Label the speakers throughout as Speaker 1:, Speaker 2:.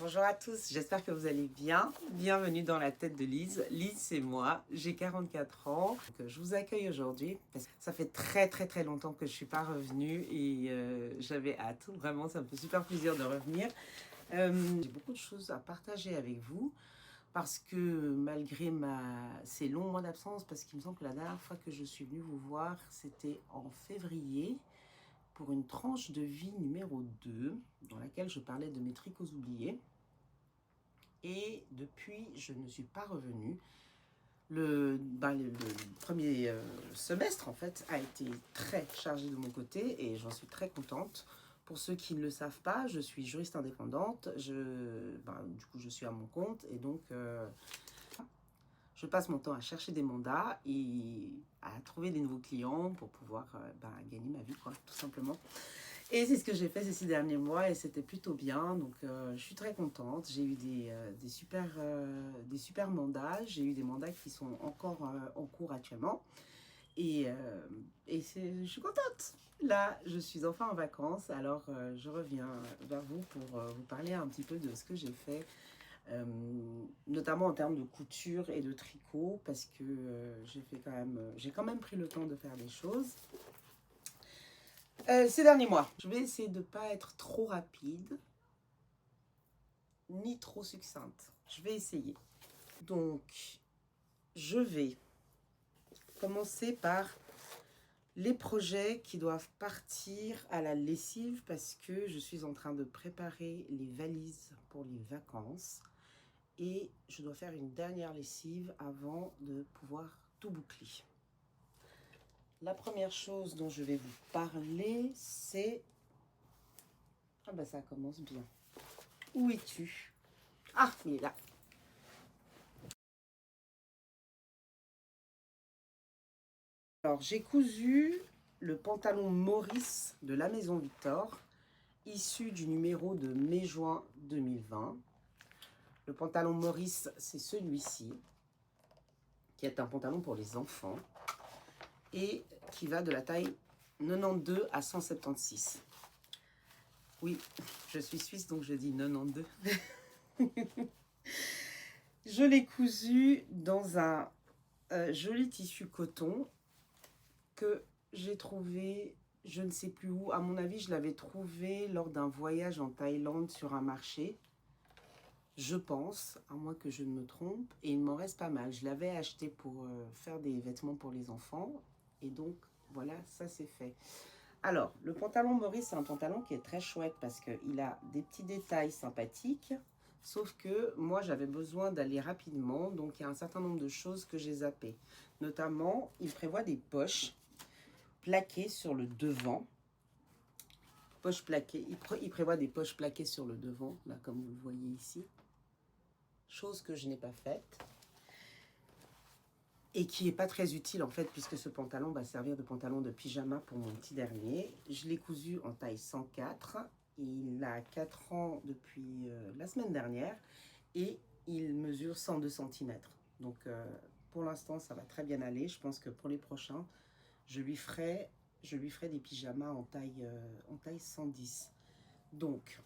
Speaker 1: Bonjour à tous, j'espère que vous allez bien. Bienvenue dans la tête de Lise. Lise, c'est moi, j'ai 44 ans. Donc, je vous accueille aujourd'hui parce que ça fait très longtemps que je ne suis pas revenue et j'avais hâte. Vraiment, ça me fait super plaisir de revenir. J'ai beaucoup de choses à partager avec vous parce que malgré ces longs mois d'absence, parce qu'il me semble que la dernière fois que je suis venue vous voir, c'était en février, pour une tranche de vie numéro 2, dans laquelle je parlais de mes tricots oubliés. Et depuis, je ne suis pas revenue. Le premier semestre, en fait, a été très chargé de mon côté et j'en suis très contente. Pour ceux qui ne le savent pas, je suis juriste indépendante. Du coup, je suis à mon compte et donc je passe mon temps à chercher des mandats et à trouver des nouveaux clients pour pouvoir gagner ma vie, quoi, tout simplement. Et c'est ce que j'ai fait ces 6 derniers mois et c'était plutôt bien. Donc, je suis très contente. J'ai eu des super mandats. J'ai eu des mandats qui sont encore en cours actuellement. Et je suis contente. Là, je suis enfin en vacances. Alors, je reviens vers vous pour vous parler un petit peu de ce que j'ai fait. Notamment en termes de couture et de tricot, parce que j'ai quand même pris le temps de faire des choses. Ces derniers mois, je vais essayer de ne pas être trop rapide, ni trop succincte. Je vais essayer. Donc, je vais commencer par les projets qui doivent partir à la lessive parce que je suis en train de préparer les valises pour les vacances. Et je dois faire une dernière lessive avant de pouvoir tout boucler. La première chose dont je vais vous parler, c'est... Ah ben ça commence bien. Où es-tu? Ah, il est là. Alors, j'ai cousu le pantalon Maurice de la Maison Victor, issu du numéro de mai-juin 2020. Le pantalon Maurice, c'est celui-ci, qui est un pantalon pour les enfants et qui va de la taille 92 à 176. Oui, je suis suisse, donc je dis 92. Je l'ai cousu dans un joli tissu coton que j'ai trouvé, je ne sais plus où. À mon avis, je l'avais trouvé lors d'un voyage en Thaïlande sur un marché. Je pense, à moins que je ne me trompe. Et il m'en reste pas mal. Je l'avais acheté pour faire des vêtements pour les enfants. Et donc, voilà, ça c'est fait. Alors, le pantalon Maurice, c'est un pantalon qui est très chouette parce qu'il a des petits détails sympathiques. Sauf que moi, j'avais besoin d'aller rapidement. Donc, il y a un certain nombre de choses que j'ai zappées. Notamment, il prévoit des poches plaquées sur le devant. Poches plaquées. Il prévoit des poches plaquées sur le devant, là, comme vous le voyez ici. Chose que je n'ai pas faite. Et qui n'est pas très utile en fait, puisque ce pantalon va servir de pantalon de pyjama pour mon petit dernier. Je l'ai cousu en taille 104. Il a 4 ans depuis la semaine dernière et il mesure 102 cm. Donc pour l'instant, ça va très bien aller. Je pense que pour les prochains, je lui ferai des pyjamas en taille 110. Donc,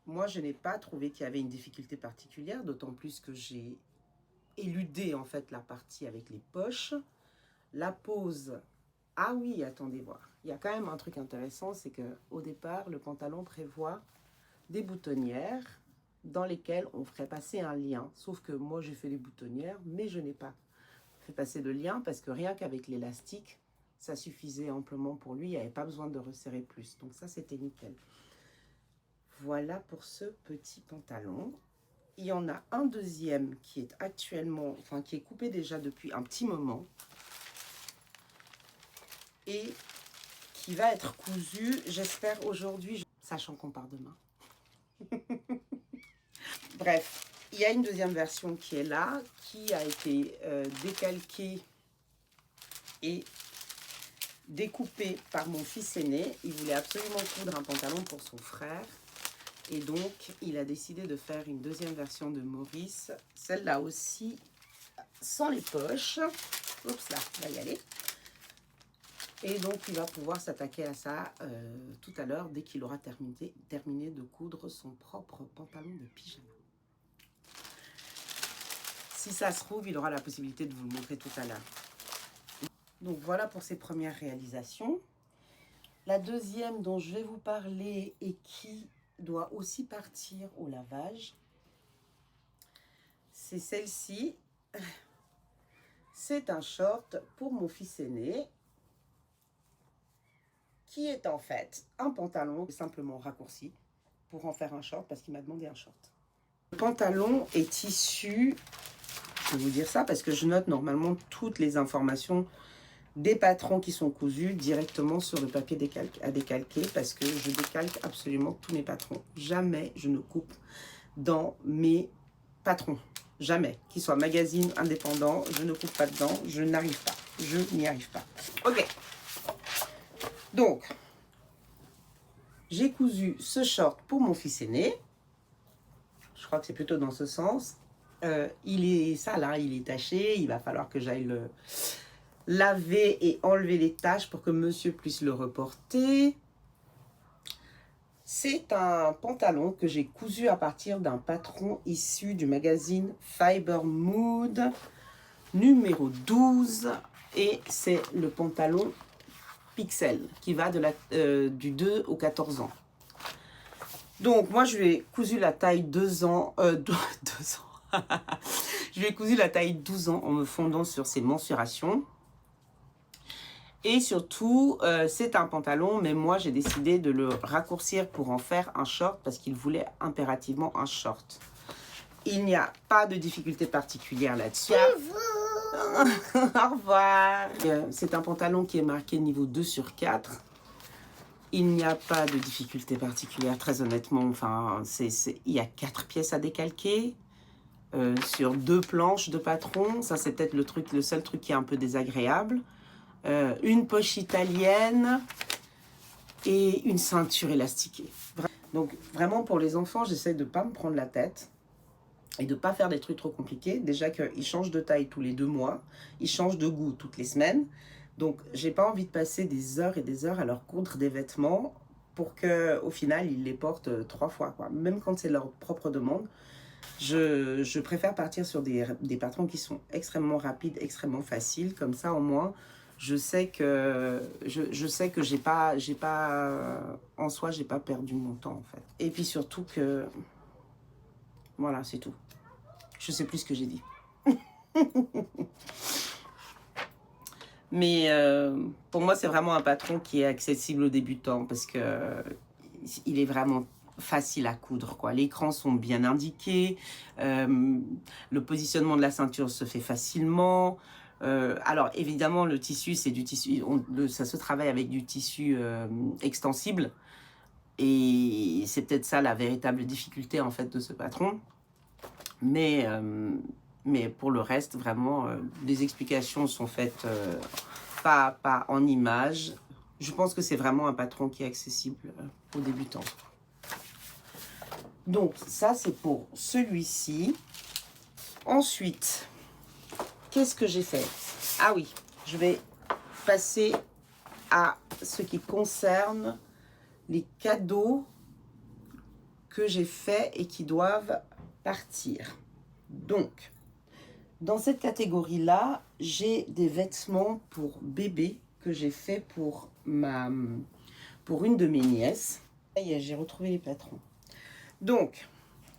Speaker 1: moi, je n'ai pas trouvé qu'il y avait une difficulté particulière, d'autant plus que j'ai éludé en fait la partie avec les poches. La pose, ah oui, attendez voir. Il y a quand même un truc intéressant, c'est que au départ, le pantalon prévoit des boutonnières dans lesquelles on ferait passer un lien. Sauf que moi, j'ai fait les boutonnières, mais je n'ai pas fait passer de lien parce que rien qu'avec l'élastique, ça suffisait amplement pour lui. Il n'y avait pas besoin de resserrer plus. Donc ça, c'était nickel. Voilà pour ce petit pantalon. Il y en a un deuxième qui est actuellement, enfin qui est coupé déjà depuis un petit moment et qui va être cousu, j'espère aujourd'hui, sachant qu'on part demain. Bref, il y a une deuxième version qui est là, qui a été décalquée et découpée par mon fils aîné. Il voulait absolument coudre un pantalon pour son frère. Et donc, il a décidé de faire une deuxième version de Maurice. Celle-là aussi, sans les poches. Oups, là, on va y aller. Et donc, il va pouvoir s'attaquer à ça tout à l'heure, dès qu'il aura terminé de coudre son propre pantalon de pyjama. Si ça se trouve, il aura la possibilité de vous le montrer tout à l'heure. Donc voilà pour ces premières réalisations. La deuxième dont je vais vous parler et qui doit aussi partir au lavage, c'est celle-ci. C'est un short pour mon fils aîné qui est en fait un pantalon simplement raccourci pour en faire un short parce qu'il m'a demandé un short. Le pantalon est issu, je vais vous dire ça parce que je note normalement toutes les informations des patrons qui sont cousus directement sur le papier à décalquer parce que je décalque absolument tous mes patrons. Jamais je ne coupe dans mes patrons. Jamais. Qu'ils soient magazine, indépendant, je ne coupe pas dedans. Je n'arrive pas. Je n'y arrive pas. Ok. Donc, j'ai cousu ce short pour mon fils aîné. Je crois que c'est plutôt dans ce sens. Il est sale, hein, il est taché. Il va falloir que j'aille le laver et enlever les taches pour que monsieur puisse le reporter. C'est un pantalon que j'ai cousu à partir d'un patron issu du magazine Fiber Mood numéro 12 et c'est le pantalon Pixel qui va du 2 au 14 ans. Donc moi je lui ai cousu la taille 2 ans, 2 ans. Je lui ai cousu la taille 12 ans en me fondant sur ses mensurations. Et surtout, c'est un pantalon, mais moi, j'ai décidé de le raccourcir pour en faire un short parce qu'il voulait impérativement un short. Il n'y a pas de difficulté particulière là-dessus. Au revoir. C'est un pantalon qui est marqué niveau 2 sur 4. Il n'y a pas de difficulté particulière, très honnêtement. Enfin, il y a 4 pièces à décalquer sur 2 planches de patron. Ça, c'est peut-être le seul truc qui est un peu désagréable. Une poche italienne et une ceinture élastiquée. Donc vraiment pour les enfants, j'essaie de ne pas me prendre la tête et de ne pas faire des trucs trop compliqués. Déjà qu'ils changent de taille tous les 2 mois, ils changent de goût toutes les semaines. Donc j'ai pas envie de passer des heures et des heures à leur coudre des vêtements pour qu'au final ils les portent 3 fois, quoi. Même quand c'est leur propre demande. Je préfère partir sur des patrons qui sont extrêmement rapides, extrêmement faciles. Comme ça au moins je sais que j'ai pas en soi j'ai pas perdu mon temps en fait. Et puis surtout que voilà, c'est tout. Je sais plus ce que j'ai dit. Mais pour moi c'est vraiment un patron qui est accessible aux débutants parce que il est vraiment facile à coudre, quoi. Les crans sont bien indiqués, le positionnement de la ceinture se fait facilement. Alors évidemment le tissu c'est du tissu, ça se travaille avec du tissu extensible et c'est peut-être ça la véritable difficulté en fait de ce patron, mais pour le reste vraiment les explications sont faites pas en images. Je pense que c'est vraiment un patron qui est accessible aux débutants. Donc ça c'est pour celui-ci. Ensuite, qu'est-ce que j'ai fait? Ah oui, je vais passer à ce qui concerne les cadeaux que j'ai faits et qui doivent partir. Donc, dans cette catégorie-là, j'ai des vêtements pour bébé que j'ai fait pour une de mes nièces. Ça y est, j'ai retrouvé les patrons. Donc,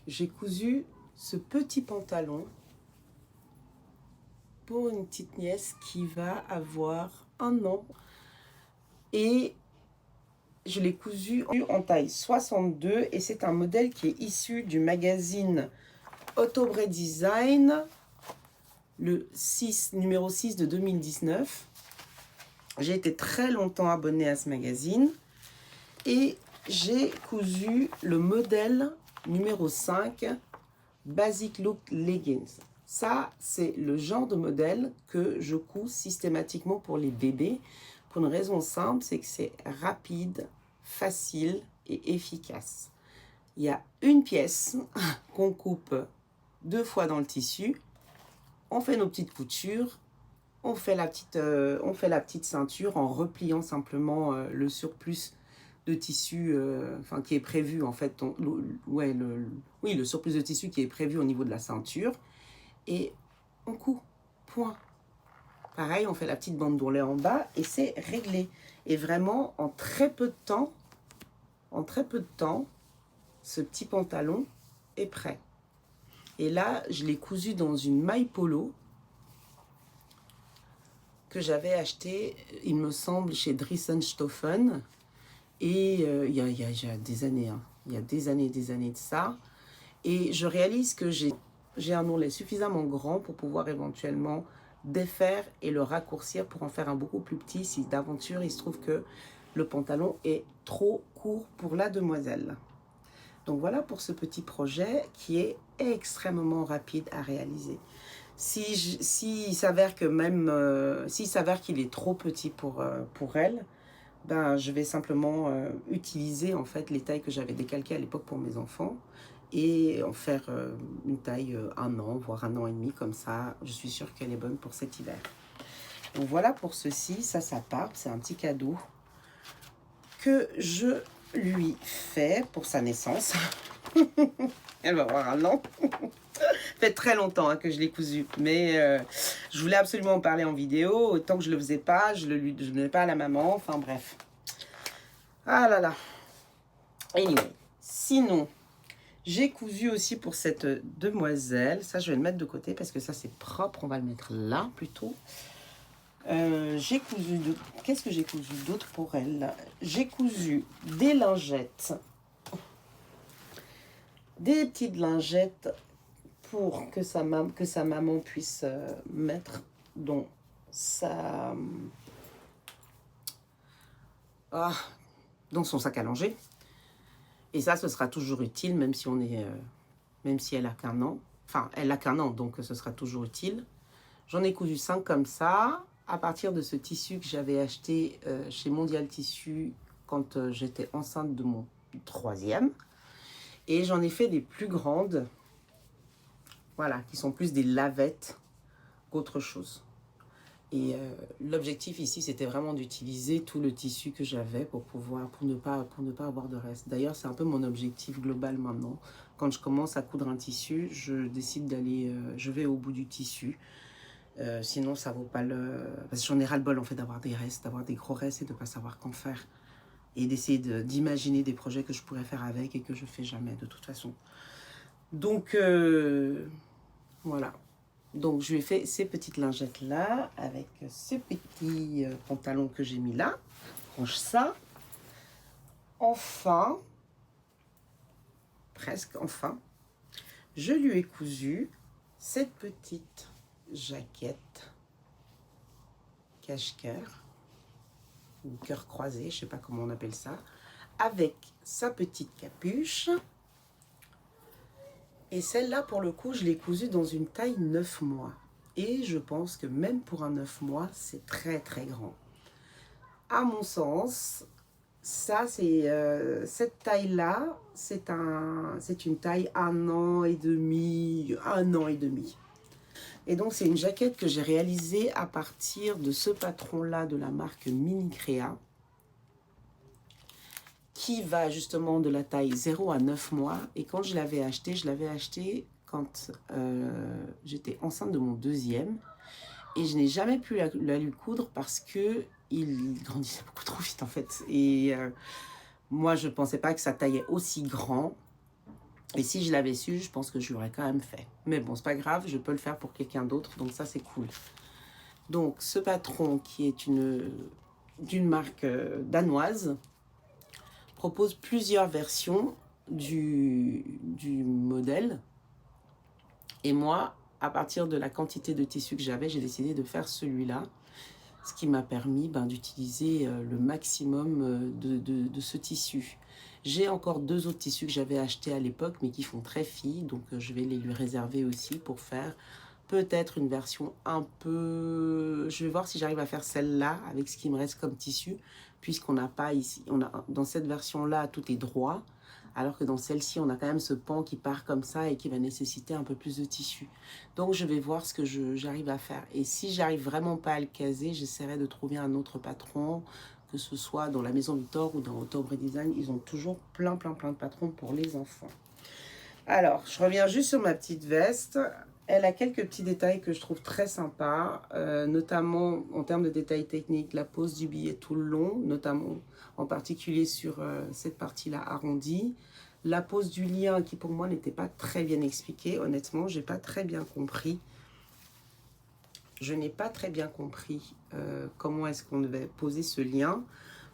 Speaker 1: j'ai cousu ce petit pantalon pour une petite nièce qui va avoir 1 an. Et je l'ai cousu en taille 62 et c'est un modèle qui est issu du magazine Autobré Design, le numéro 6 de 2019. J'ai été très longtemps abonnée à ce magazine et j'ai cousu le modèle numéro 5, Basic Look Leggings. Ça, c'est le genre de modèle que je couds systématiquement pour les bébés, pour une raison simple, c'est que c'est rapide, facile et efficace. Il y a une pièce qu'on coupe 2 fois dans le tissu, on fait nos petites coutures, on fait la petite ceinture en repliant simplement le surplus de tissu qui est prévu en fait, le surplus de tissu qui est prévu au niveau de la ceinture. Et on coud, point. Pareil, on fait la petite bande d'ourlet en bas et c'est réglé. Et vraiment, en très peu de temps, ce petit pantalon est prêt. Et là, je l'ai cousu dans une maille polo que j'avais acheté, il me semble, chez Drissenstoffen. Et il y a des années, hein. Il y a des années de ça. Et je réalise que j'ai un ourlet suffisamment grand pour pouvoir éventuellement défaire et le raccourcir pour en faire un beaucoup plus petit si d'aventure il se trouve que le pantalon est trop court pour la demoiselle. Donc voilà pour ce petit projet qui est extrêmement rapide à réaliser. S'il s'avère que s'il s'avère qu'il est trop petit pour elle, ben, je vais simplement utiliser en fait les tailles que j'avais décalquées à l'époque pour mes enfants et en faire une taille 1 an, voire 1 an et demi, comme ça, je suis sûre qu'elle est bonne pour cet hiver. Donc voilà pour ceci, ça part, c'est un petit cadeau que je lui fais pour sa naissance. Elle va avoir 1 an. Ça fait très longtemps hein, que je l'ai cousu, mais je voulais absolument en parler en vidéo. Tant que je ne le faisais pas, je ne donnais pas à la maman. Enfin bref. Ah là là. Anyway. Sinon, j'ai cousu aussi pour cette demoiselle. Ça, je vais le mettre de côté parce que ça, c'est propre. On va le mettre là plutôt. J'ai cousu... Qu'est-ce que j'ai cousu d'autre pour elle? J'ai cousu des lingettes. Des petites lingettes pour que sa maman puisse mettre dans dans son sac à langer. Et ça, ce sera toujours utile, même si même si elle a qu'un an. Enfin, elle a qu'un an, donc ce sera toujours utile. J'en ai cousu 5 comme ça, à partir de ce tissu que j'avais acheté chez Mondial Tissu quand j'étais enceinte de mon 3e. Et j'en ai fait des plus grandes. Voilà, qui sont plus des lavettes qu'autre chose. Et l'objectif ici, c'était vraiment d'utiliser tout le tissu que j'avais pour ne pas avoir de reste. D'ailleurs, c'est un peu mon objectif global maintenant. Quand je commence à coudre un tissu, je décide d'aller, je vais au bout du tissu. Sinon, ça vaut pas le... Parce que j'en ai ras-le-bol en fait d'avoir des restes, d'avoir des gros restes et de ne pas savoir qu'en faire. Et d'essayer d'imaginer des projets que je pourrais faire avec et que je fais jamais de toute façon. Donc, voilà. Donc, je lui ai fait ces petites lingettes-là avec ce petit pantalon que j'ai mis là. Range ça. Enfin, presque enfin, je lui ai cousu cette petite jaquette cache-cœur, ou cœur croisé, je ne sais pas comment on appelle ça, avec sa petite capuche. Et celle-là, pour le coup, je l'ai cousue dans une taille 9 mois. Et je pense que même pour un 9 mois, c'est très très grand. À mon sens, ça c'est cette taille-là, c'est une taille 1 an et demi, 1 an et demi. Et donc c'est une jaquette que j'ai réalisée à partir de ce patron-là de la marque Mini Créa, qui va justement de la taille 0 à 9 mois. Et quand je l'avais acheté quand j'étais enceinte de mon 2e. Et je n'ai jamais pu la lui coudre parce que il grandissait beaucoup trop vite en fait. Et moi, je ne pensais pas que ça taillait aussi grand. Et si je l'avais su, je pense que je l'aurais quand même fait. Mais bon, c'est pas grave, je peux le faire pour quelqu'un d'autre, donc ça c'est cool. Donc ce patron qui est d'une marque danoise propose plusieurs versions du modèle. Et moi, à partir de la quantité de tissu que j'avais, j'ai décidé de faire celui-là. Ce qui m'a permis d'utiliser le maximum de ce tissu. J'ai encore 2 autres tissus que j'avais achetés à l'époque, mais qui font très fille. Donc je vais les lui réserver aussi pour faire peut-être une version un peu... Je vais voir si j'arrive à faire celle-là avec ce qui me reste comme tissu. Puisqu'on n'a pas ici... Dans cette version-là, tout est droit. Alors que dans celle-ci, on a quand même ce pan qui part comme ça et qui va nécessiter un peu plus de tissu. Donc, je vais voir ce que j'arrive à faire. Et si j'arrive vraiment pas à le caser, j'essaierai de trouver un autre patron, que ce soit dans la Maison Victor ou dans Octobre Design. Ils ont toujours plein de patrons pour les enfants. Alors, je reviens juste sur ma petite veste. Elle a quelques petits détails que je trouve très sympas, notamment en termes de détails techniques, la pose du billet tout le long, notamment en particulier sur cette partie-là arrondie. La pose du lien qui pour moi n'était pas très bien expliquée, honnêtement, j'ai pas très bien compris. Je n'ai pas très bien compris comment est-ce qu'on devait poser ce lien.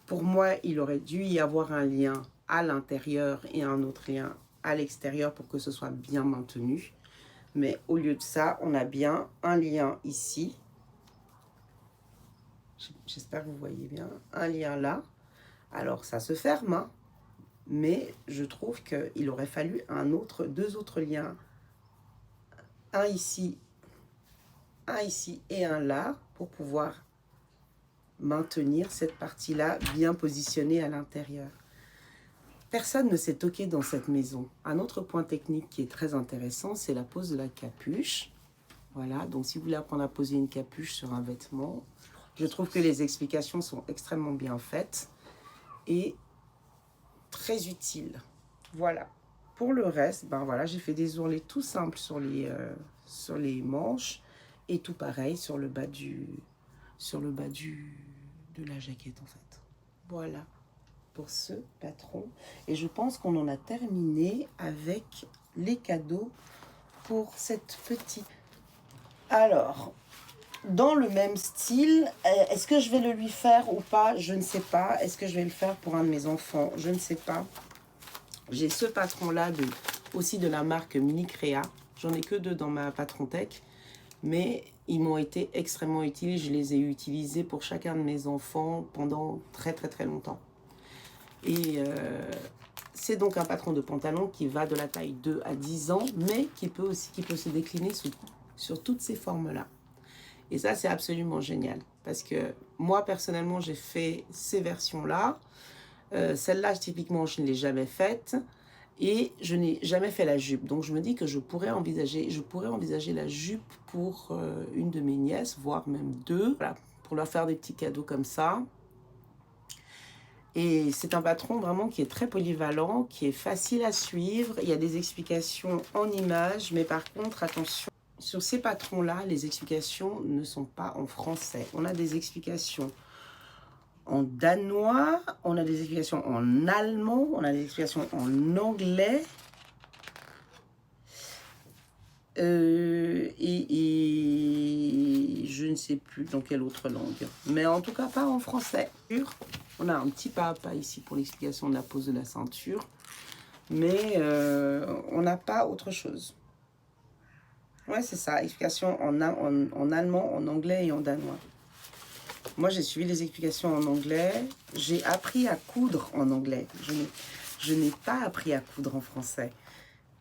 Speaker 1: Pour moi, il aurait dû y avoir un lien à l'intérieur et un autre lien à l'extérieur pour que ce soit bien maintenu. Mais au lieu de ça, on a bien un lien ici. J'espère que vous voyez bien. Un lien là. Alors, ça se ferme, hein, mais je trouve qu'il aurait fallu deux autres liens. Un ici et un là pour pouvoir maintenir cette partie-là bien positionnée à l'intérieur. Personne ne s'est toqué dans cette maison. Un autre point technique qui est très intéressant, c'est la pose de la capuche. Voilà, donc si vous voulez apprendre à poser une capuche sur un vêtement, je trouve que les explications sont extrêmement bien faites et très utiles. Voilà. Pour le reste, ben voilà, j'ai fait des ourlets tout simples sur les manches et tout pareil sur le bas de la jaquette en fait. Voilà pour ce patron. Et je pense qu'on en a terminé avec les cadeaux pour cette petite. Alors, dans le même style, est-ce que je vais le lui faire ou pas? Je ne sais pas. Est-ce que je vais le faire pour un de mes enfants? Je ne sais pas. J'ai ce patron-là aussi de la marque Mini Créa. J'en ai que deux dans ma Patron Tech. Mais ils m'ont été extrêmement utiles. Je les ai utilisés pour chacun de mes enfants pendant très très très longtemps. Et c'est donc un patron de pantalon qui va de la taille 2 à 10 ans, mais qui peut se décliner sur toutes ces formes-là. Et ça, c'est absolument génial. Parce que moi, personnellement, j'ai fait ces versions-là. Celle-là, typiquement, je ne l'ai jamais faite. Et je n'ai jamais fait la jupe. Donc, je me dis que je pourrais envisager la jupe pour une de mes nièces, voire même deux. Voilà, pour leur faire des petits cadeaux comme ça. Et c'est un patron vraiment qui est très polyvalent, qui est facile à suivre. Il y a des explications en images, mais par contre, attention, sur ces patrons-là, les explications ne sont pas en français. On a des explications en danois, on a des explications en allemand, on a des explications en anglais. Et je ne sais plus dans quelle autre langue. Mais en tout cas, pas en français. On a un petit pas à pas ici pour l'explication de la pose de la ceinture. Mais on n'a pas autre chose. Ouais, c'est ça. Explication en allemand, en anglais et en danois. Moi, j'ai suivi les explications en anglais. J'ai appris à coudre en anglais. Je n'ai pas appris à coudre en français.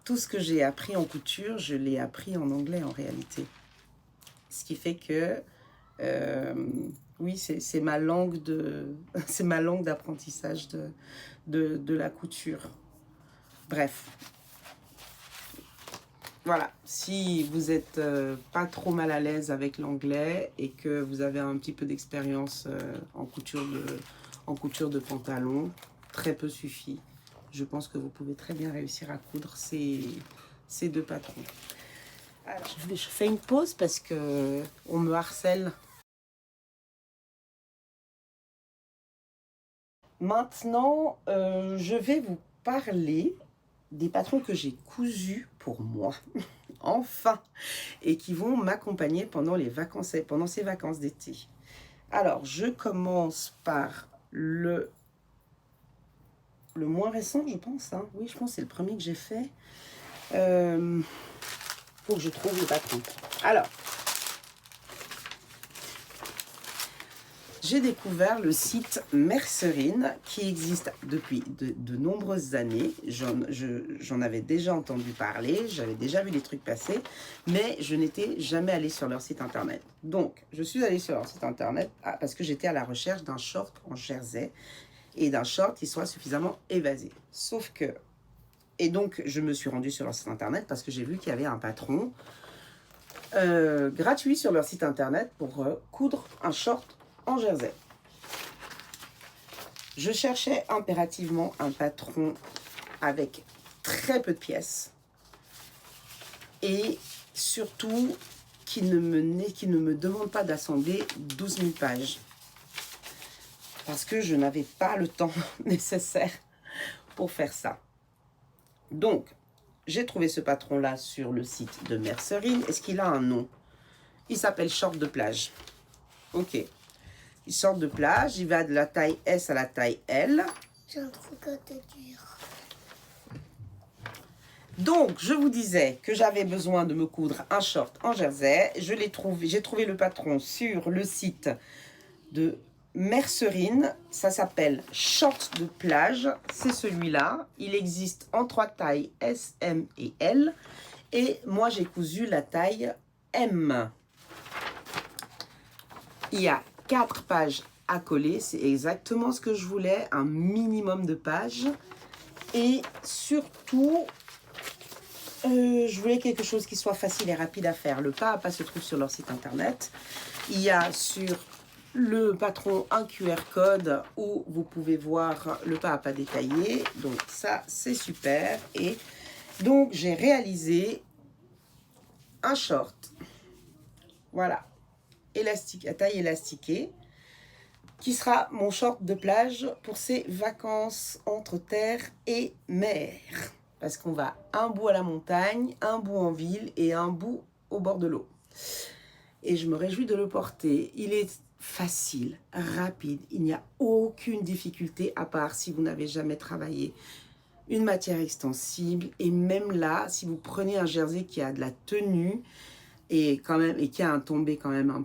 Speaker 1: Tout ce que j'ai appris en couture, je l'ai appris en anglais en réalité. Ce qui fait que, oui, c'est ma langue c'est ma langue d'apprentissage de la couture. Bref. Voilà, si vous n'êtes pas trop mal à l'aise avec l'anglais et que vous avez un petit peu d'expérience en couture de pantalon, très peu suffit. Je pense que vous pouvez très bien réussir à coudre ces deux patrons. Alors, je fais une pause parce que on me harcèle. Maintenant, je vais vous parler des patrons que j'ai cousus pour moi, enfin, et qui vont m'accompagner pendant ces vacances d'été. Alors, je commence par le moins récent, je pense. Hein. Oui, je pense que c'est le premier que j'ai fait. Faut que je trouve le patron. Alors, j'ai découvert le site Mercerine qui existe depuis de nombreuses années. J'en avais déjà entendu parler, j'avais déjà vu des trucs passer, mais je n'étais jamais allée sur leur site internet. Donc, je suis allée sur leur site internet parce que j'étais à la recherche d'un short en jersey et d'un short qui soit suffisamment évasé. Sauf que... Et donc, je me suis rendue sur leur site internet parce que j'ai vu qu'il y avait un patron gratuit sur leur site internet pour coudre un short en jersey. Je cherchais impérativement un patron avec très peu de pièces et surtout qui ne me demande pas d'assembler 12 000 pages. Parce que je n'avais pas le temps nécessaire pour faire ça. Donc, j'ai trouvé ce patron-là sur le site de Mercerine. Est-ce qu'il a un nom? Il s'appelle Short de plage. Ok. Il sort de plage. Il va de la taille S à la taille L.
Speaker 2: J'ai un truc à te dire.
Speaker 1: Donc, je vous disais que j'avais besoin de me coudre un short en jersey. J'ai trouvé le patron sur le site de Mercerine. Ça s'appelle Short de plage. C'est celui-là. Il existe en 3 tailles S, M et L. Et moi, j'ai cousu la taille M. Il y a 4 pages à coller. C'est exactement ce que je voulais. Un minimum de pages. Et surtout... je voulais quelque chose qui soit facile et rapide à faire. Le pas à pas se trouve sur leur site internet. Il y a sur le patron un QR code où vous pouvez voir le pas à pas détaillé. Donc ça, c'est super. Et donc, j'ai réalisé un short. Voilà. Élastique, à taille élastiquée. Qui sera mon short de plage pour ces vacances entre terre et mer. Parce qu'on va un bout à la montagne, un bout en ville et un bout au bord de l'eau. Et je me réjouis de le porter. Il est facile, rapide. Il n'y a aucune difficulté à part si vous n'avez jamais travaillé une matière extensible. Et même là, si vous prenez un jersey qui a de la tenue et qui a un tombé quand même un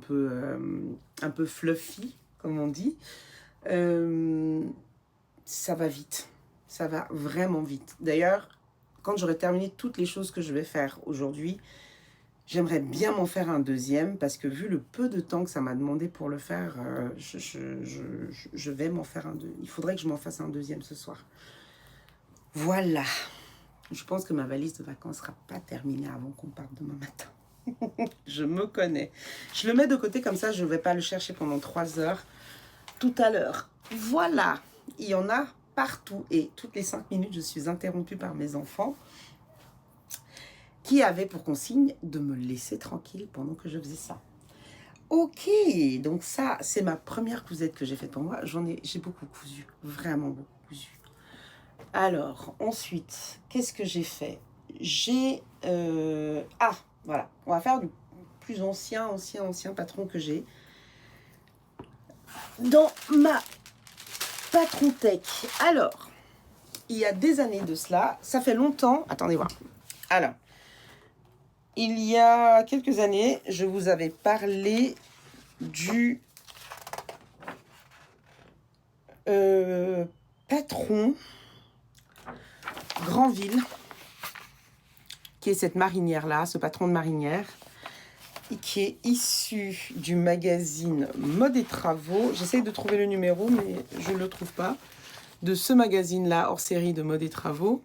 Speaker 1: peu fluffy, comme on dit, ça va vite. Ça va vraiment vite. D'ailleurs, quand j'aurai terminé toutes les choses que je vais faire aujourd'hui, j'aimerais bien m'en faire un deuxième parce que vu le peu de temps que ça m'a demandé pour le faire, je vais m'en faire un deuxième. Il faudrait que je m'en fasse un deuxième ce soir. Voilà. Je pense que ma valise de vacances ne sera pas terminée avant qu'on parte demain matin. Je me connais. Je le mets de côté comme ça, je ne vais pas le chercher pendant 3 heures tout à l'heure. Voilà. Il y en a partout et toutes les 5 minutes je suis interrompue par mes enfants qui avaient pour consigne de me laisser tranquille pendant que je faisais ça. Ok, donc ça c'est ma première cousette que j'ai faite pour moi. J'ai beaucoup cousu, vraiment beaucoup cousu. Alors ensuite, qu'est-ce que j'ai fait? Voilà, on va faire du plus ancien patron que j'ai dans ma patron tech. Alors, il y a des années de cela, ça fait longtemps. Attendez voir. Alors, il y a quelques années, je vous avais parlé du patron Granville, qui est cette marinière-là, ce patron de marinière, qui est issu du magazine Mode et Travaux. J'essaye de trouver le numéro, mais je ne le trouve pas. De ce magazine-là, hors série de Mode et Travaux.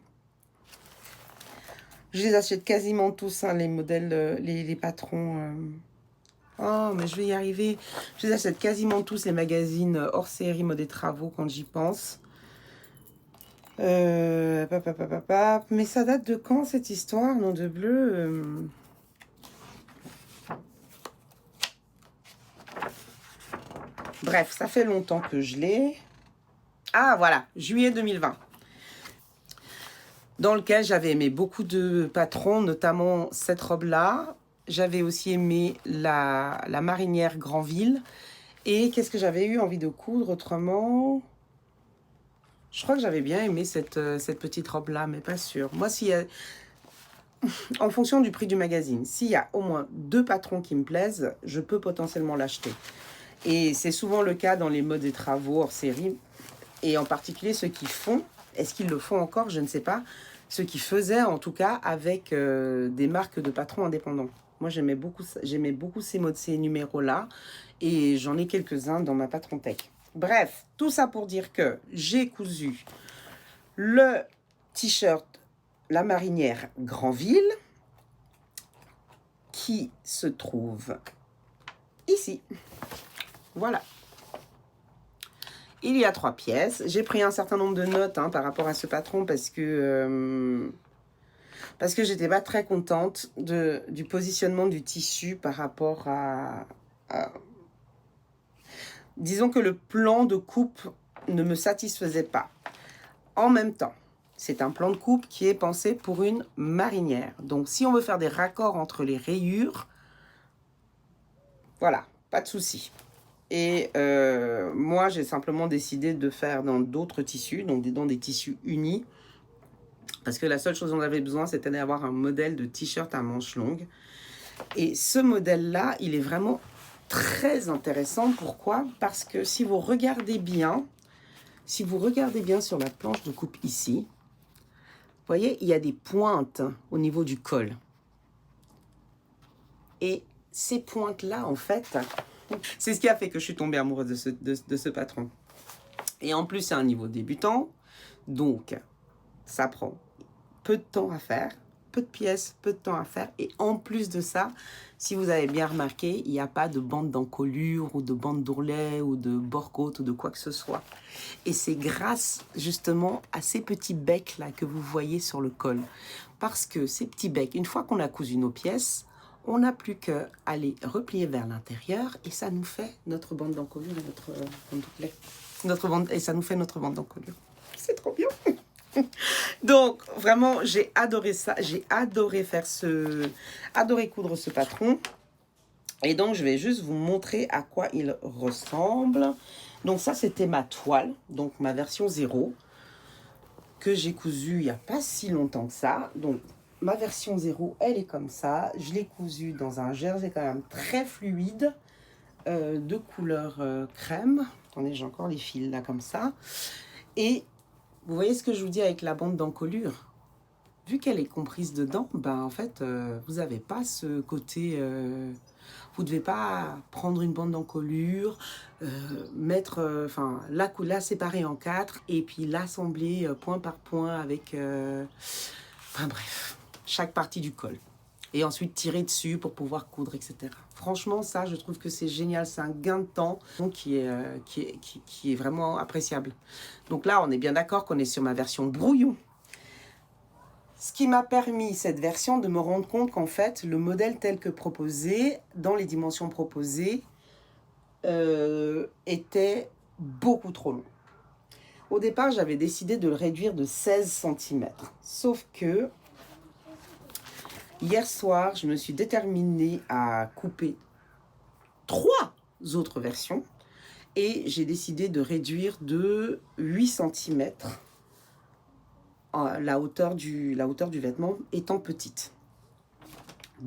Speaker 1: Je les achète quasiment tous, hein, les modèles, les patrons. Oh, mais je vais y arriver. Je les achète quasiment tous, les magazines hors série Mode et Travaux, quand j'y pense. Mais ça date de quand, cette histoire, nom de bleu Bref, ça fait longtemps que je l'ai. Ah, voilà, juillet 2020. Dans lequel j'avais aimé beaucoup de patrons, notamment cette robe-là. J'avais aussi aimé la marinière Granville. Et qu'est-ce que j'avais eu envie de coudre autrement? Je crois que j'avais bien aimé cette petite robe-là, mais pas sûre. Moi, en fonction du prix du magazine, s'il y a au moins 2 patrons qui me plaisent, je peux potentiellement l'acheter. Et c'est souvent le cas dans les modes et travaux hors série. Et en particulier ceux qui font, est-ce qu'ils le font encore? Je ne sais pas. Ceux qui faisaient en tout cas avec des marques de patrons indépendants. Moi j'aimais beaucoup ces numéros-là. Et j'en ai quelques-uns dans ma patron tech. Bref, tout ça pour dire que j'ai cousu le t-shirt La Marinière Granville qui se trouve ici. Voilà. Il y a 3 pièces. J'ai pris un certain nombre de notes par rapport à ce patron parce que parce que j'étais pas très contente du positionnement du tissu par rapport à... Disons que le plan de coupe ne me satisfaisait pas. En même temps, c'est un plan de coupe qui est pensé pour une marinière. Donc, si on veut faire des raccords entre les rayures, voilà, pas de souci. Et moi, j'ai simplement décidé de faire dans d'autres tissus, donc dans des tissus unis. Parce que la seule chose dont on avait besoin, c'était d'avoir un modèle de t-shirt à manches longues. Et ce modèle-là, il est vraiment très intéressant. Pourquoi? Parce que si vous regardez bien sur la planche de coupe ici, vous voyez, il y a des pointes au niveau du col. Et ces pointes-là, en fait, c'est ce qui a fait que je suis tombée amoureuse de ce patron. Et en plus, c'est un niveau débutant. Donc, ça prend peu de temps à faire, peu de pièces, peu de temps à faire. Et en plus de ça, si vous avez bien remarqué, il n'y a pas de bande d'encolure ou de bande d'ourlet ou de bord-côte ou de quoi que ce soit. Et c'est grâce justement à ces petits becs-là que vous voyez sur le col. Parce que ces petits becs, une fois qu'on a cousu nos pièces, on n'a plus qu'à aller replier vers l'intérieur et ça nous fait notre bande d'encolure et ça nous fait notre bande d'encolure. C'est trop bien. Donc, vraiment, j'ai adoré ça. J'ai adoré adoré coudre ce patron. Et donc, je vais juste vous montrer à quoi il ressemble. Donc, ça, c'était ma toile. Donc, ma version 0 que j'ai cousue il n'y a pas si longtemps que ça. Donc, ma version 0, elle est comme ça. Je l'ai cousue dans un jersey quand même très fluide de couleur crème. Attendez, j'ai encore les fils là comme ça. Et vous voyez ce que je vous dis avec la bande d'encolure? Vu qu'elle est comprise dedans, ben en fait, vous n'avez pas ce côté... vous ne devez pas prendre une bande d'encolure, mettre... Enfin, la séparer en 4 et puis l'assembler point par point avec... enfin bref, chaque partie du col. Et ensuite tirer dessus pour pouvoir coudre, etc. Franchement, ça, je trouve que c'est génial. C'est un gain de temps qui est vraiment appréciable. Donc là, on est bien d'accord qu'on est sur ma version brouillon. Ce qui m'a permis, cette version, de me rendre compte qu'en fait, le modèle tel que proposé, dans les dimensions proposées, était beaucoup trop long. Au départ, j'avais décidé de le réduire de 16 cm. Sauf que hier soir, je me suis déterminée à couper 3 autres versions et j'ai décidé de réduire de 8 cm la hauteur du vêtement étant petite.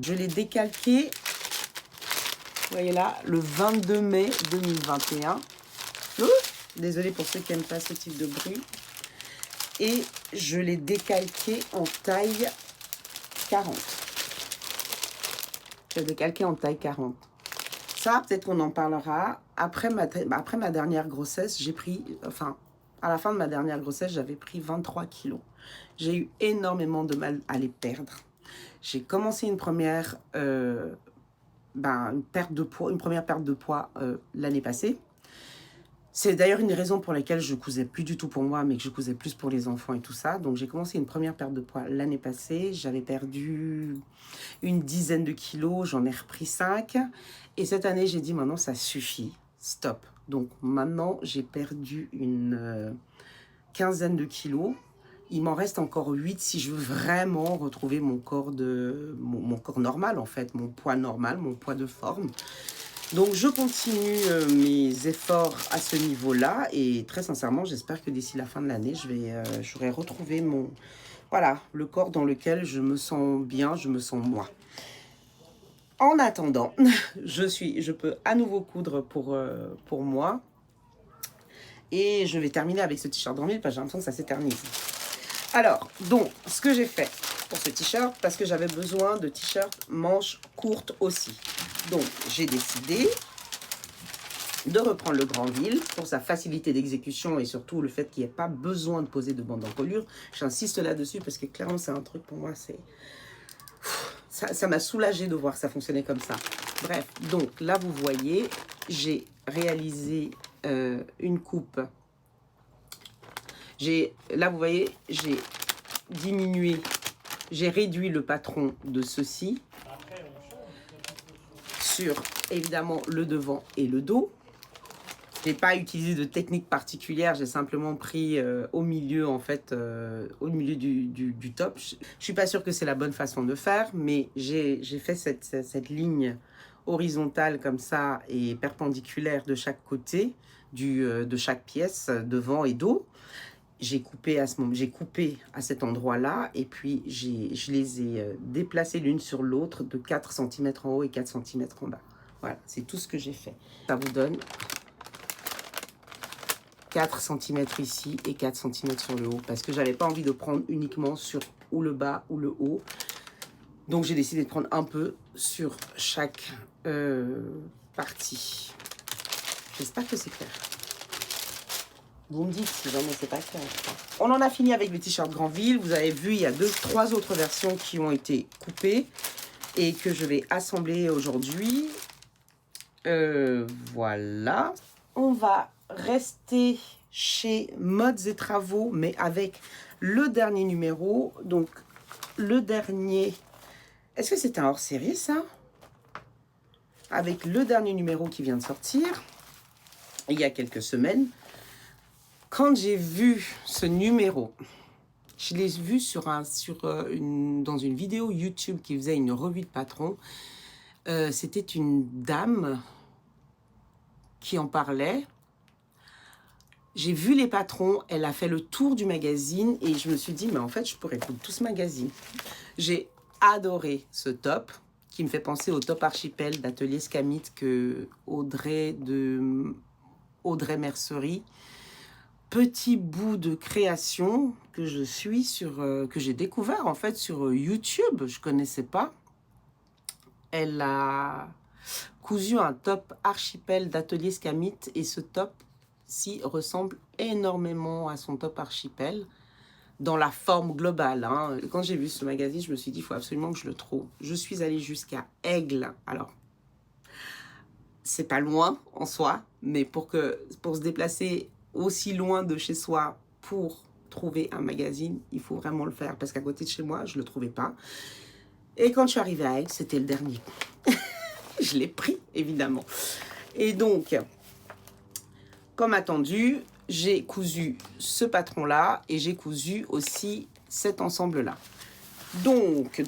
Speaker 1: Je l'ai décalqué, vous voyez là, le 22 mai 2021. Désolée pour ceux qui n'aiment pas ce type de bruit. Et je l'ai décalqué en taille 40. Je l'ai décalqué en taille 40. Ça, peut-être qu'on en parlera. Après ma dernière grossesse, j'ai pris... Enfin, à la fin de ma dernière grossesse, j'avais pris 23 kilos. J'ai eu énormément de mal à les perdre. J'ai commencé une première perte de poids l'année passée. C'est d'ailleurs une des raisons pour lesquelles je cousais plus du tout pour moi, mais que je cousais plus pour les enfants et tout ça. Donc j'ai commencé une première perte de poids l'année passée. J'avais perdu une dizaine de kilos, j'en ai repris 5. Et cette année, j'ai dit maintenant ça suffit, stop. Donc maintenant, j'ai perdu une quinzaine de kilos. Il m'en reste encore 8 si je veux vraiment retrouver mon corps normal en fait, mon poids normal, mon poids de forme. Donc, je continue mes efforts à ce niveau-là et très sincèrement, j'espère que d'ici la fin de l'année, j'aurai retrouvé le corps dans lequel je me sens bien, je me sens moi. En attendant, je peux à nouveau coudre pour moi et je vais terminer avec ce t-shirt en mille parce que j'ai l'impression que ça s'éternise. Alors, donc, ce que j'ai fait pour ce t-shirt, parce que j'avais besoin de t-shirt manches courtes aussi. Donc, j'ai décidé de reprendre le Granville pour sa facilité d'exécution et surtout le fait qu'il n'y ait pas besoin de poser de bande d'encolure. J'insiste là-dessus parce que clairement, c'est un truc pour moi, ça m'a soulagée de voir que ça fonctionnait comme ça. Bref, donc là, vous voyez, j'ai réalisé une coupe. Là, vous voyez, j'ai diminué J'ai réduit le patron de ceci sur évidemment le devant et le dos. Je n'ai pas utilisé de technique particulière, j'ai simplement pris au milieu en fait, au milieu du top. Je ne suis pas sûre que c'est la bonne façon de faire, mais j'ai fait cette ligne horizontale comme ça et perpendiculaire de chaque côté de chaque pièce, devant et dos. J'ai coupé à cet endroit-là et puis je les ai déplacés l'une sur l'autre de 4 cm en haut et 4 cm en bas. Voilà, c'est tout ce que j'ai fait. Ça vous donne 4 cm ici et 4 cm sur le haut parce que j'avais pas envie de prendre uniquement sur ou le bas ou le haut. Donc j'ai décidé de prendre un peu sur chaque partie. J'espère que c'est clair. Vous me dites si jamais c'est pas clair. On en a fini avec le t-shirt Granville. Vous avez vu, il y a 3 autres versions qui ont été coupées et que je vais assembler aujourd'hui. Voilà. On va rester chez Modes et Travaux, mais avec le dernier numéro. Donc, le dernier... Est-ce que c'était un hors-série, ça? Avec le dernier numéro qui vient de sortir, il y a quelques semaines. Quand j'ai vu ce numéro, je l'ai vu dans une vidéo YouTube qui faisait une revue de patron. C'était une dame qui en parlait. J'ai vu les patrons, elle a fait le tour du magazine et je me suis dit, mais en fait, je pourrais prendre tout ce magazine. J'ai adoré ce top qui me fait penser au top Archipel d'Atelier Scamit que Audrey Mercerie. Petit bout de création que je suis que j'ai découvert en fait sur YouTube, je connaissais pas. Elle a cousu un top Archipel d'Atelier Scamit et ce top-ci ressemble énormément à son top Archipel dans la forme globale. Hein. Quand j'ai vu ce magazine, je me suis dit, il faut absolument que je le trouve. Je suis allée jusqu'à Aigle. Alors, c'est pas loin en soi, mais pour se déplacer aussi loin de chez soi pour trouver un magazine, il faut vraiment le faire parce qu'à côté de chez moi, je ne le trouvais pas. Et quand je suis arrivée à Aigle, c'était le dernier. Je l'ai pris, évidemment. Et donc, comme attendu, j'ai cousu ce patron-là et j'ai cousu aussi cet ensemble-là. Donc,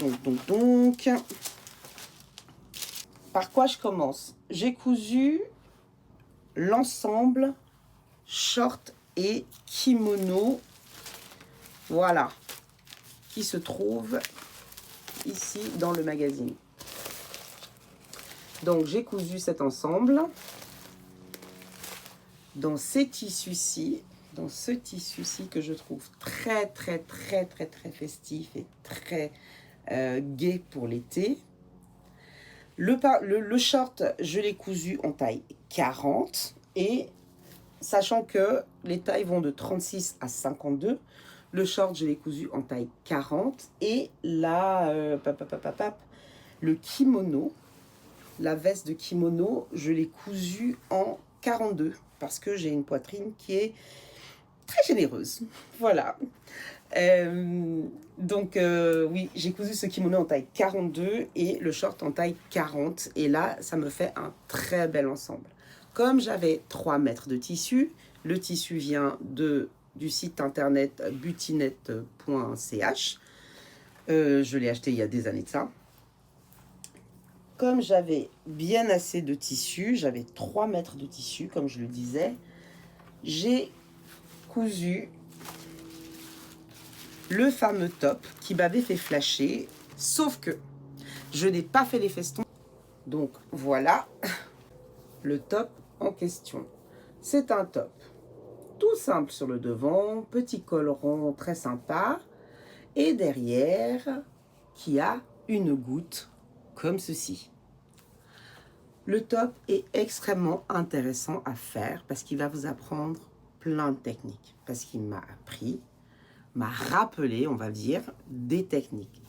Speaker 1: par quoi je commence? J'ai cousu l'ensemble short et kimono, voilà, qui se trouve ici dans le magazine. Donc j'ai cousu cet ensemble dans ces tissus-ci, dans ce tissu-ci que je trouve très festif et très gai pour l'été. Le short, je l'ai cousu en taille 40 et sachant que les tailles vont de 36 à 52, le short, je l'ai cousu en taille 40 et le kimono, la veste de kimono, je l'ai cousu en 42 parce que j'ai une poitrine qui est très généreuse. Voilà. Oui, j'ai cousu ce kimono en taille 42 et le short en taille 40. Et là, ça me fait un très bel ensemble. Comme j'avais 3 mètres de tissu, le tissu vient du site internet butinette.ch. Je l'ai acheté il y a des années de ça. Comme j'avais bien assez de tissu, j'avais 3 mètres de tissu, comme je le disais, j'ai cousu le fameux top qui m'avait fait flasher, sauf que je n'ai pas fait les festons. Donc voilà le top en question. C'est un top tout simple sur le devant, petit col rond très sympa, et derrière qui a une goutte comme ceci. Le top est extrêmement intéressant à faire parce qu'il va vous apprendre plein de techniques, parce qu'il m'a rappelé, on va dire, des techniques.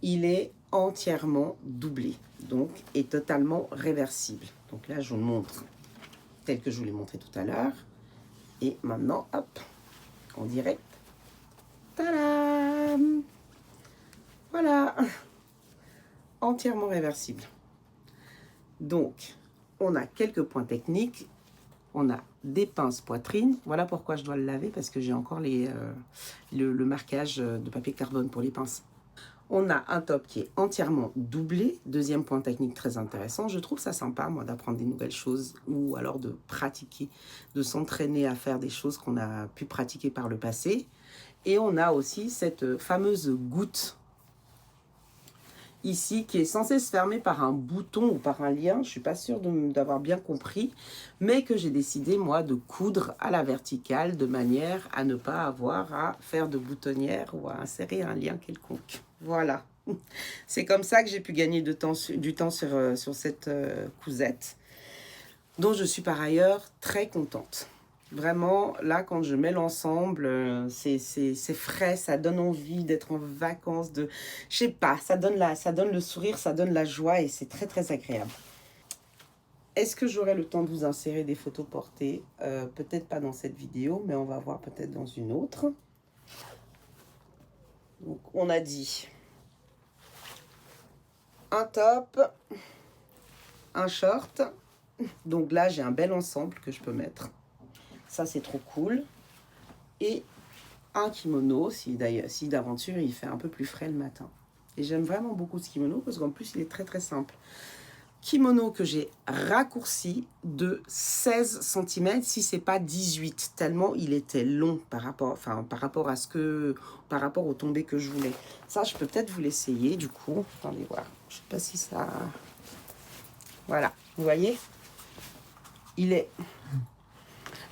Speaker 1: Il est entièrement doublé, donc est totalement réversible. Donc là, je vous le montre tel que je vous l'ai montré tout à l'heure. Et maintenant, hop, en direct. Tadam! Voilà, entièrement réversible. Donc, on a quelques points techniques. On a des pinces poitrine. Voilà pourquoi je dois le laver, parce que j'ai encore le marquage de papier carbone pour les pinces. On a un top qui est entièrement doublé. Deuxième point technique très intéressant. Je trouve ça sympa, moi, d'apprendre des nouvelles choses ou alors de pratiquer, de s'entraîner à faire des choses qu'on a pu pratiquer par le passé. Et on a aussi cette fameuse goutte ici qui est censée se fermer par un bouton ou par un lien. Je ne suis pas sûre d'avoir bien compris, mais que j'ai décidé, moi, de coudre à la verticale de manière à ne pas avoir à faire de boutonnière ou à insérer un lien quelconque. Voilà. C'est comme ça que j'ai pu gagner du temps sur cette cousette, dont je suis par ailleurs très contente. Vraiment, là, quand je mets l'ensemble, c'est frais, ça donne envie d'être en vacances, je sais pas, ça donne le sourire, ça donne la joie et c'est très, très agréable. Est-ce que j'aurai le temps de vous insérer des photos portées? Peut-être pas dans cette vidéo, mais on va voir peut-être dans une autre. Donc, on a dit un top, un short. Donc là, j'ai un bel ensemble que je peux mettre. Ça, c'est trop cool. Et un kimono, si d'aventure, il fait un peu plus frais le matin. Et j'aime vraiment beaucoup ce kimono parce qu'en plus, il est très, très simple. Kimono que j'ai raccourci de 16 cm, si c'est pas 18, tellement il était long par rapport au tombé que je voulais. Ça, je peux peut-être vous l'essayer, du coup. Attendez voir. Je sais pas si ça... Voilà, vous voyez? Il est...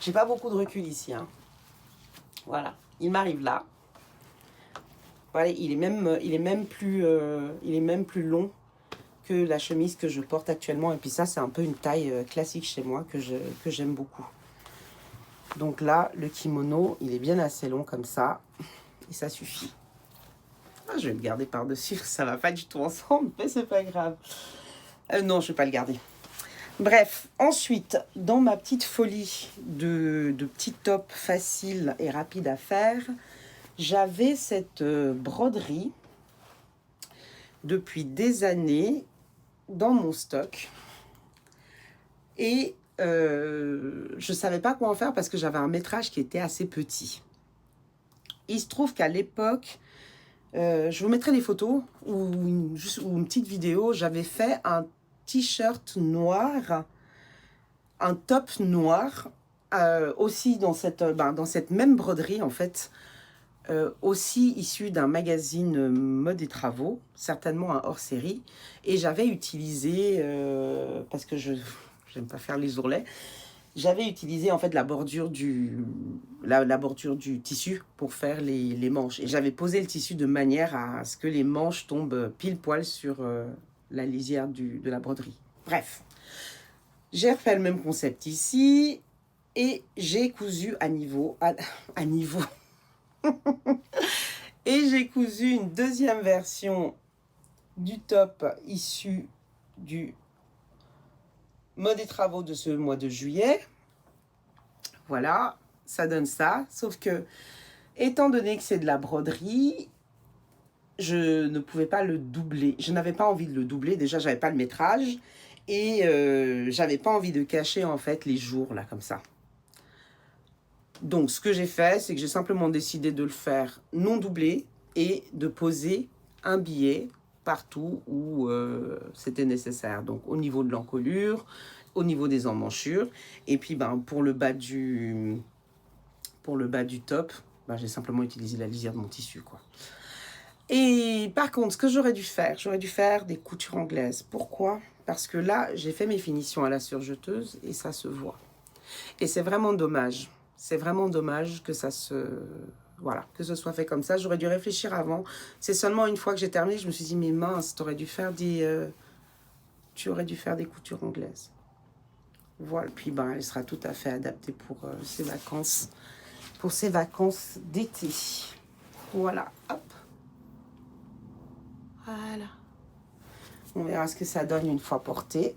Speaker 1: J'ai pas beaucoup de recul ici, hein. Voilà, il m'arrive là. Voilà, il est même plus long que la chemise que je porte actuellement. Et puis ça, c'est un peu une taille classique chez moi que j'aime beaucoup. Donc là, le kimono, il est bien assez long comme ça. Et ça suffit. Ah, je vais le garder par-dessus. Ça va pas du tout ensemble, mais c'est pas grave. Non, je vais pas le garder. Bref, ensuite, dans ma petite folie de petits tops faciles et rapides à faire, j'avais cette broderie depuis des années dans mon stock. Et je ne savais pas quoi en faire parce que j'avais un métrage qui était assez petit. Il se trouve qu'à l'époque, je vous mettrai des photos ou une petite vidéo, j'avais fait un t-shirt noir, un top noir, aussi dans cette même broderie en fait, aussi issu d'un magazine mode et travaux, certainement un hors-série, et j'avais utilisé, parce que je n'aime pas faire les ourlets, j'avais utilisé en fait la bordure du tissu pour faire les manches, et j'avais posé le tissu de manière à ce que les manches tombent pile poil sur la lisière de la broderie. Bref, j'ai refait le même concept ici, et j'ai cousu à niveau. Et j'ai cousu une deuxième version du top issu du mode et travaux de ce mois de juillet. Voilà, ça donne ça. Sauf que, étant donné que c'est de la broderie, je ne pouvais pas le doubler. Je n'avais pas envie de le doubler. Déjà, j'avais pas le métrage. Et j'avais pas envie de cacher, en fait, les jours, là, comme ça. Donc, ce que j'ai fait, c'est que j'ai simplement décidé de le faire non doublé et de poser un billet partout où c'était nécessaire. Donc, au niveau de l'encolure, au niveau des emmanchures. Et puis, pour le bas du top, j'ai simplement utilisé la lisière de mon tissu, quoi. Et par contre, ce que j'aurais dû faire des coutures anglaises. Pourquoi? Parce que là, j'ai fait mes finitions à la surjeteuse et ça se voit. Et c'est vraiment dommage. C'est vraiment dommage que que ce soit fait comme ça. J'aurais dû réfléchir avant. C'est seulement une fois que j'ai terminé, je me suis dit, mais mince, tu aurais dû faire des coutures anglaises. Voilà, puis elle sera tout à fait adaptée pour ces vacances d'été. Voilà, hop. Voilà. On verra ce que ça donne une fois portée.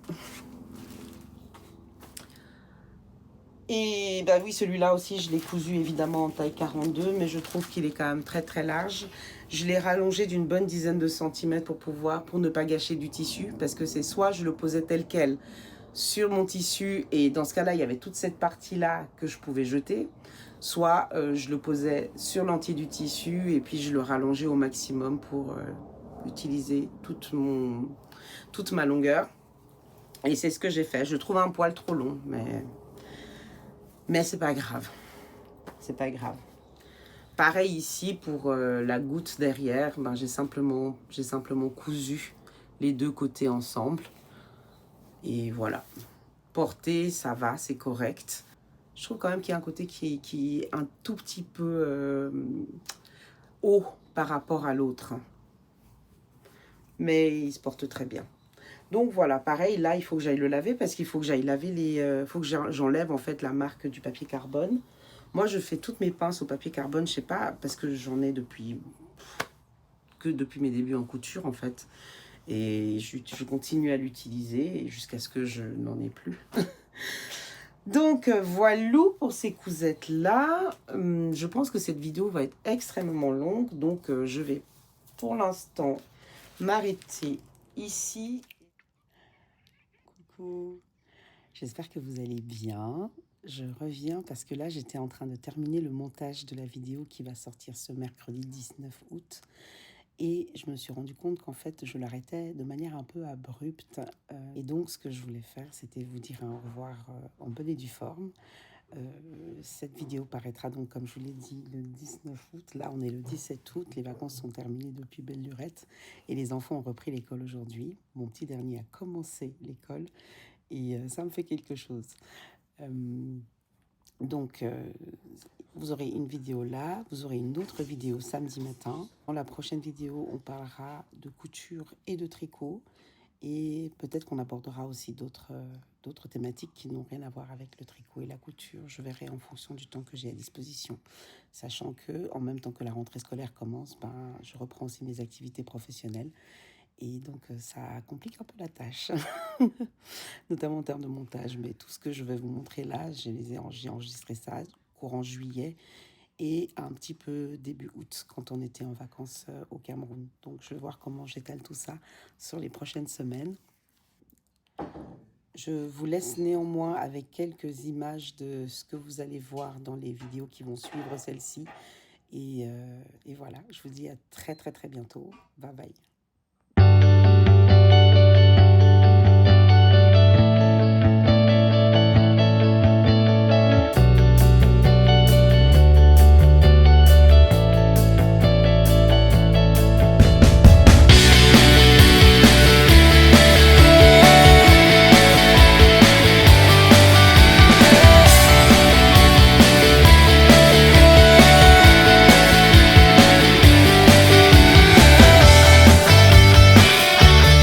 Speaker 1: Et bah oui, celui-là aussi, je l'ai cousu évidemment en taille 42, mais je trouve qu'il est quand même très très large. Je l'ai rallongé d'une bonne dizaine de centimètres pour ne pas gâcher du tissu, parce que c'est soit je le posais tel quel sur mon tissu, et dans ce cas-là, il y avait toute cette partie-là que je pouvais jeter, soit je le posais sur l'entier du tissu, et puis je le rallongeais au maximum pour utiliser toute ma longueur. Et c'est ce que j'ai fait. Je trouve un poil trop long, mais c'est pas grave. C'est pas grave. Pareil ici pour la goutte derrière, ben, j'ai simplement cousu les deux côtés ensemble. Et voilà. Porter, ça va, c'est correct. Je trouve quand même qu'il y a un côté qui est un tout petit peu haut par rapport à l'autre. Mais il se porte très bien. Donc voilà, pareil, là, il faut que j'aille le laver parce qu'il faut que j'aille laver faut que j'enlève en fait la marque du papier carbone. Moi, je fais toutes mes pinces au papier carbone, je sais pas, parce que j'en ai depuis mes débuts en couture en fait. Et je continue à l'utiliser jusqu'à ce que je n'en ai plus. Donc voilà pour ces cousettes-là. Je pense que cette vidéo va être extrêmement longue. Donc je vais pour l'instant m'arrêter ici. Coucou. J'espère que vous allez bien. Je reviens parce que là, j'étais en train de terminer le montage de la vidéo qui va sortir ce mercredi 19 août. Et je me suis rendu compte qu'en fait, je l'arrêtais de manière un peu abrupte. Et donc, ce que je voulais faire, c'était vous dire au revoir en bonne et due forme. Cette vidéo paraîtra donc, comme je vous l'ai dit, le 19 août. Là, on est le 17 août. Les vacances sont terminées depuis belle lurette. Et les enfants ont repris l'école aujourd'hui. Mon petit dernier a commencé l'école. Et ça me fait quelque chose. Donc, vous aurez une vidéo là, vous aurez une autre vidéo samedi matin. Dans la prochaine vidéo, on parlera de couture et de tricot. Et peut-être qu'on abordera aussi d'autres thématiques qui n'ont rien à voir avec le tricot et la couture. Je verrai en fonction du temps que j'ai à disposition. Sachant que, en même temps que la rentrée scolaire commence, je reprends aussi mes activités professionnelles. Et donc, ça complique un peu la tâche, notamment en termes de montage. Mais tout ce que je vais vous montrer là, j'ai enregistré ça courant juillet et un petit peu début août quand on était en vacances au Cameroun. Donc, je vais voir comment j'étale tout ça sur les prochaines semaines. Je vous laisse néanmoins avec quelques images de ce que vous allez voir dans les vidéos qui vont suivre celle-ci. Et voilà, je vous dis à très très très bientôt. Bye bye.